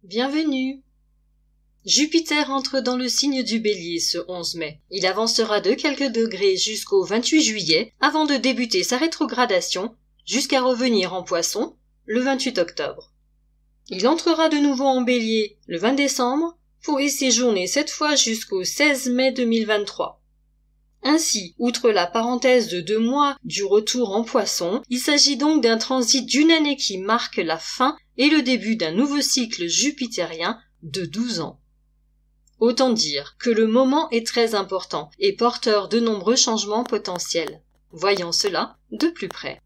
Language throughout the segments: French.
Bienvenue. Jupiter entre dans le signe du Bélier ce 11 mai. Il avancera de quelques degrés jusqu'au 28 juillet avant de débuter sa rétrogradation jusqu'à revenir en Poisson le 28 octobre. Il entrera de nouveau en Bélier le 20 décembre pour y séjourner cette fois jusqu'au 16 mai 2023. Ainsi, outre la parenthèse de 2 mois du retour en Poisson, il s'agit donc d'un transit d'une année qui marque la fin et le début d'un nouveau cycle jupitérien de 12 ans. Autant dire que le moment est très important et porteur de nombreux changements potentiels. Voyons cela de plus près.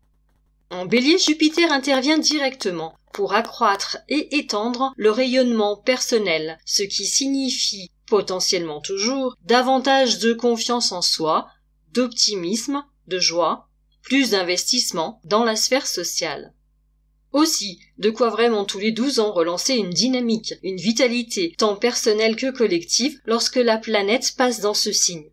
En Bélier, Jupiter intervient directement pour accroître et étendre le rayonnement personnel, ce qui signifie potentiellement toujours davantage de confiance en soi, d'optimisme, de joie, plus d'investissement dans la sphère sociale. Aussi, de quoi vraiment tous les 12 ans relancer une dynamique, une vitalité, tant personnelle que collective, lorsque la planète passe dans ce signe.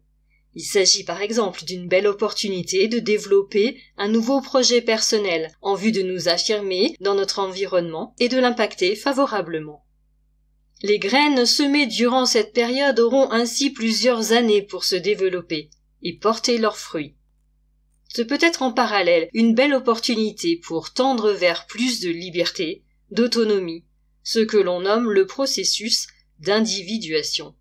Il s'agit par exemple d'une belle opportunité de développer un nouveau projet personnel en vue de nous affirmer dans notre environnement et de l'impacter favorablement. Les graines semées durant cette période auront ainsi plusieurs années pour se développer et porter leurs fruits. Ce peut être en parallèle une belle opportunité pour tendre vers plus de liberté, d'autonomie, ce que l'on nomme le processus d'individuation.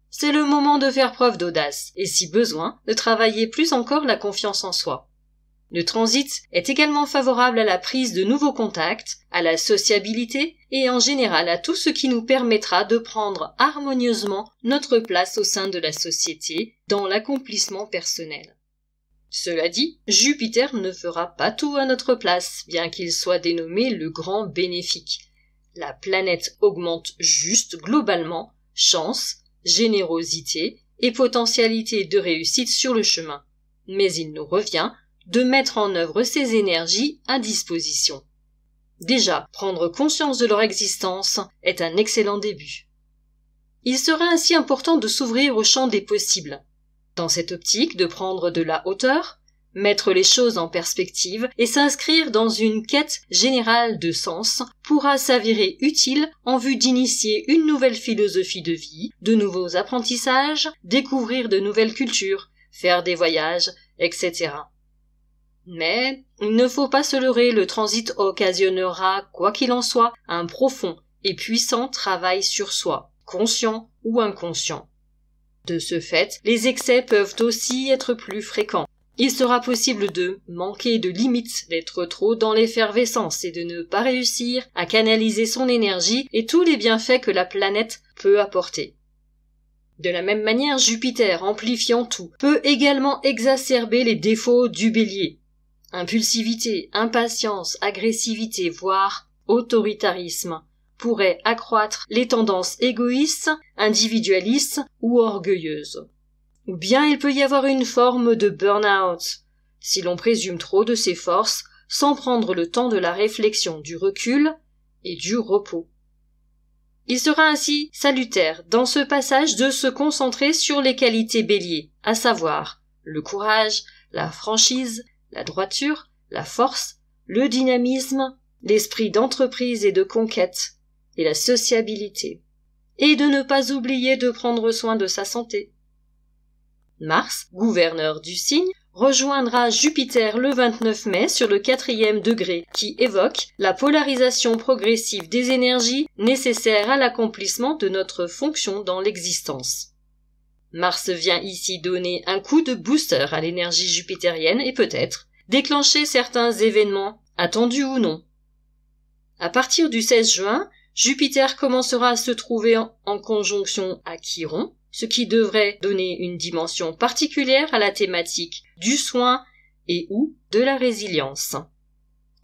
C'est le moment de faire preuve d'audace et, si besoin, de travailler plus encore la confiance en soi. Le transit est également favorable à la prise de nouveaux contacts, à la sociabilité et en général à tout ce qui nous permettra de prendre harmonieusement notre place au sein de la société dans l'accomplissement personnel. Cela dit, Jupiter ne fera pas tout à notre place, bien qu'il soit dénommé le grand bénéfique. La planète augmente juste globalement chance, générosité et potentialité de réussite sur le chemin. Mais il nous revient de mettre en œuvre ces énergies à disposition. Déjà, prendre conscience de leur existence est un excellent début. Il sera ainsi important de s'ouvrir au champ des possibles. Dans cette optique, de prendre de la hauteur, mettre les choses en perspective et s'inscrire dans une quête générale de sens pourra s'avérer utile en vue d'initier une nouvelle philosophie de vie, de nouveaux apprentissages, découvrir de nouvelles cultures, faire des voyages, etc. Mais il ne faut pas se leurrer, le transit occasionnera, quoi qu'il en soit, un profond et puissant travail sur soi, conscient ou inconscient. De ce fait, les excès peuvent aussi être plus fréquents. Il sera possible de manquer de limites, d'être trop dans l'effervescence et de ne pas réussir à canaliser son énergie et tous les bienfaits que la planète peut apporter. De la même manière, Jupiter, amplifiant tout, peut également exacerber les défauts du Bélier. Impulsivité, impatience, agressivité, voire autoritarisme pourrait accroître les tendances égoïstes, individualistes ou orgueilleuses. Ou bien il peut y avoir une forme de burn-out, si l'on présume trop de ses forces sans prendre le temps de la réflexion, du recul et du repos. Il sera ainsi salutaire dans ce passage de se concentrer sur les qualités Bélier, à savoir le courage, la franchise, la droiture, la force, le dynamisme, l'esprit d'entreprise et de conquête, et la sociabilité, et de ne pas oublier de prendre soin de sa santé. Mars, gouverneur du signe, rejoindra Jupiter le 29 mai sur le 4e degré, qui évoque la polarisation progressive des énergies nécessaires à l'accomplissement de notre fonction dans l'existence. Mars vient ici donner un coup de booster à l'énergie jupitérienne et peut-être déclencher certains événements, attendus ou non. À partir du 16 juin, Jupiter commencera à se trouver en conjonction à Chiron, ce qui devrait donner une dimension particulière à la thématique du soin et ou de la résilience.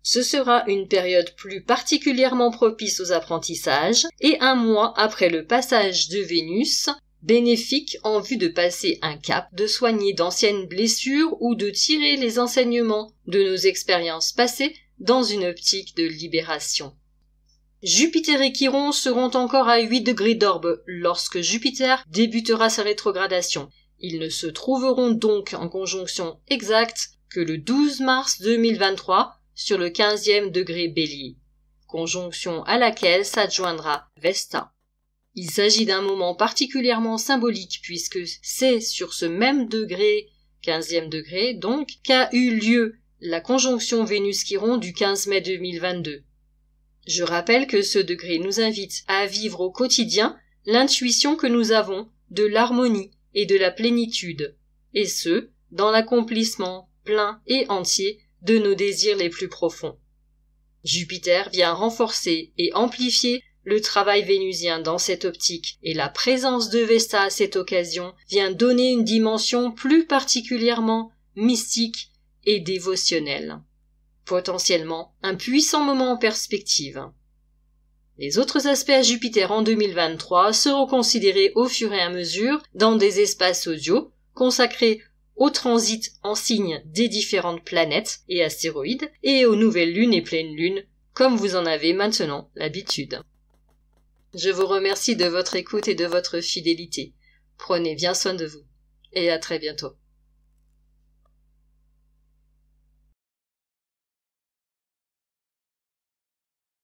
Ce sera une période plus particulièrement propice aux apprentissages et un mois après le passage de Vénus, bénéfique en vue de passer un cap, de soigner d'anciennes blessures ou de tirer les enseignements de nos expériences passées dans une optique de libération. Jupiter et Chiron seront encore à 8 degrés d'orbe lorsque Jupiter débutera sa rétrogradation. Ils ne se trouveront donc en conjonction exacte que le 12 mars 2023 sur le 15e degré Bélier. conjonction à laquelle s'adjoindra Vesta. Il s'agit d'un moment particulièrement symbolique puisque c'est sur ce même degré, 15e degré donc, qu'a eu lieu la conjonction Vénus-Chiron du 15 mai 2022. Je rappelle que ce degré nous invite à vivre au quotidien l'intuition que nous avons de l'harmonie et de la plénitude, et ce, dans l'accomplissement plein et entier de nos désirs les plus profonds. Jupiter vient renforcer et amplifier le travail vénusien dans cette optique, et la présence de Vesta à cette occasion vient donner une dimension plus particulièrement mystique et dévotionnelle. Potentiellement un puissant moment en perspective. Les autres aspects à Jupiter en 2023 seront considérés au fur et à mesure dans des espaces audio consacrés au transit en signe des différentes planètes et astéroïdes et aux nouvelles lunes et pleines lunes, comme vous en avez maintenant l'habitude. Je vous remercie de votre écoute et de votre fidélité. Prenez bien soin de vous. Et à très bientôt.